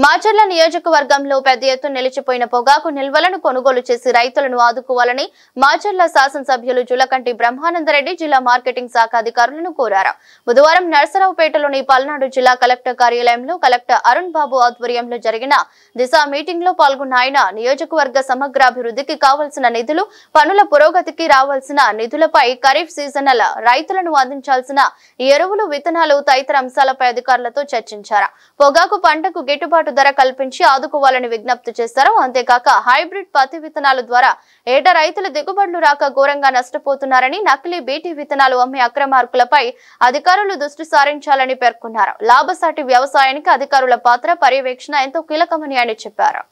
మాచర్ల నియోజకవర్గంలో పెద్ద ఎత్తున నిలిచిపోయిన పొగాకు నిల్వలను కొనుగోలు చేసి రైతులను ఆదుకోవాలని మాచర్ల శాసనసభ్యులు జులకంటి బ్రహ్మానందరెడ్డి జిల్లా మార్కెటింగ్ శాఖ అధికారులను కోరారు. బుధవారం నర్సరావుపేటలోని పల్నాడు జిల్లా కలెక్టర్ కార్యాలయంలో కలెక్టర్ అరుణ్ బాబు ఆధ్వర్యంలో జరిగిన దిశ మీటింగ్ లో పాల్గొన్న ఆయన నియోజకవర్గ సమగ్రాభివృద్ధికి కావాల్సిన నిధులు, పనుల పురోగతికి రావాల్సిన నిధులపై, ఖరీఫ్ సీజనల్ రైతులను అందించాల్సిన ఎరువులు, విత్తనాలు తదితర అంశాలపై అధికారులతో చర్చించారు. పొగాకు పంటకు గిట్టుబాటు ధర కల్పించి ఆదుకోవాలని విజ్ఞప్తి చేశారు. అంతేకాక హైబ్రిడ్ పత్తి విత్తనాల ద్వారా ఏటా రైతులు దిగుబడులు రాక ఘోరంగా నష్టపోతున్నారని, నకిలీ బీటీ విత్తనాలు అమ్మే అక్రమార్కులపై అధికారులు దృష్టి సారించాలని పేర్కొన్నారు. లాభసాటి వ్యవసాయానికి అధికారుల పాత్ర, పర్యవేక్షణ ఎంతో కీలకమని ఆయన చెప్పారు.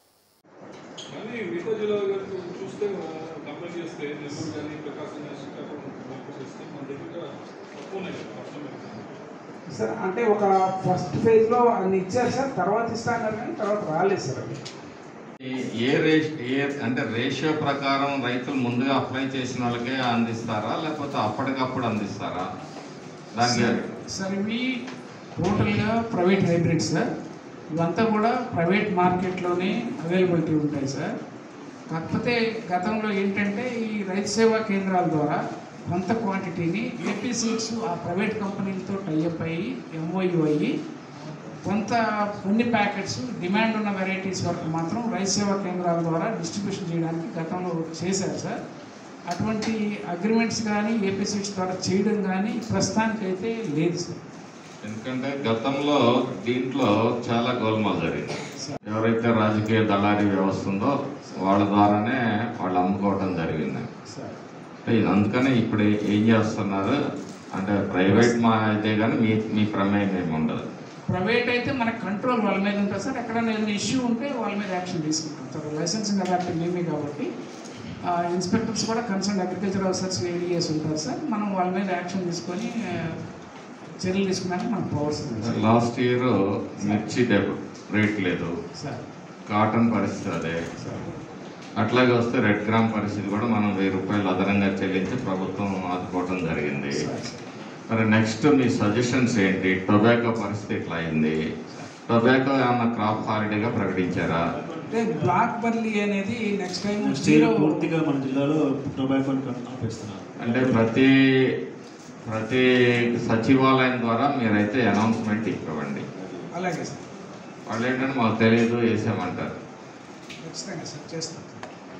సార్ అంటే ఒక ఫస్ట్ ఫేజ్ లో అన్ని ఇచ్చారు సార్, తర్వాత ఇస్తాన్నారు కానీ తర్వాత రాలేదు సార్. అంటే రేషియో ప్రకారం రైతులు ముందుగా అప్లై చేసిన వాళ్ళకే అందిస్తారా, లేకపోతే అప్పటికప్పుడు అందిస్తారా? సార్ ఇవి టోటల్గా ప్రైవేట్ హైబ్రిడ్ సార్. ఇవంతా కూడా ప్రైవేట్ మార్కెట్లోనే అవైలబిలిటీ ఉంటాయి సార్. కాకపోతే గతంలో ఏంటంటే ఈ రైతు సేవా కేంద్రాల ద్వారా కొంత క్వాంటిటీని ఏపీ సీడ్స్ ఆ ప్రైవేట్ కంపెనీలతో టైఅప్ అయ్యి ఎంఓయూ అయ్యి కొన్ని ప్యాకెట్స్ డిమాండ్ ఉన్న వెరైటీస్ వరకు మాత్రం రైతు సేవా కేంద్రాల ద్వారా డిస్ట్రిబ్యూషన్ చేయడానికి గతంలో చేశారు సార్. అటువంటి అగ్రిమెంట్స్ కానీ ఏపీ సీడ్స్ ద్వారా చేయడం కానీ ప్రస్తుతానికైతే లేదు సార్. ఎందుకంటే గతంలో దీంట్లో చాలా గోల్మాల్ జరిగింది. ఎవరైతే రాజకీయ దళారీ వ్యవస్థ ఉందో వాళ్ళ ద్వారానే వాళ్ళు అమ్ముకోవడం జరిగింది. అందుకనే ఇప్పుడు ఏం చేస్తున్నారు అంటే ప్రైవేట్ అయితే కానీ మీ ప్రమేయం ఏమి ఉండదు. ప్రైవేట్ అయితే మన కంట్రోల్ వాళ్ళ మీద ఉంటుంది సార్. ఎక్కడైనా ఏదైనా ఇష్యూ ఉంటే వాళ్ళ మీద యాక్షన్ తీసుకుంటాం సార్. లైసెన్సింగ్ అథారిటీ మేమే కాబట్టి ఇన్స్పెక్టర్స్ కూడా కన్సర్న్ అగ్రికల్చర్ ఆఫీసర్స్ ఏడిఎస్ ఉంటారు సార్. మనం వాళ్ళ మీద యాక్షన్ తీసుకొని చర్యలు తీసుకున్నాక మనకు పవర్స్ ఉంది. లాస్ట్ ఇయర్ మిర్చి రేట్ లేదు సార్, కాటన్ పరిస్థితి అదే సార్. అట్లాగే వస్తే రెడ్ గ్రామ్ పరిస్థితి కూడా మనం 1000 రూపాయలు అదనంగా చెల్లించి ప్రభుత్వం ఆదుకోవడం జరిగింది. మరి నెక్స్ట్ మీ సజెషన్స్ ఏంటి? టొబాకో పరిస్థితి ఇట్లా అయింది. టొబాకో ఏమన్నా క్రాప్ హాలిడేగా ప్రకటించారా? అంటే బ్లాక్ బర్లీ అనేది నెక్స్ట్ టైం పూర్తిగా మన జిల్లాలో టొబాకోని ఆపేస్తున్నారు. అంటే ప్రతి సచివాలయం ద్వారా మీరైతే అనౌన్స్మెంట్ ఇవ్వండి. అలాగే సార్. వాళ్ళు ఏంటంటే మాకు తెలియదు వేసామంటారు. ఖచ్చితంగా సార్ చేస్తాం.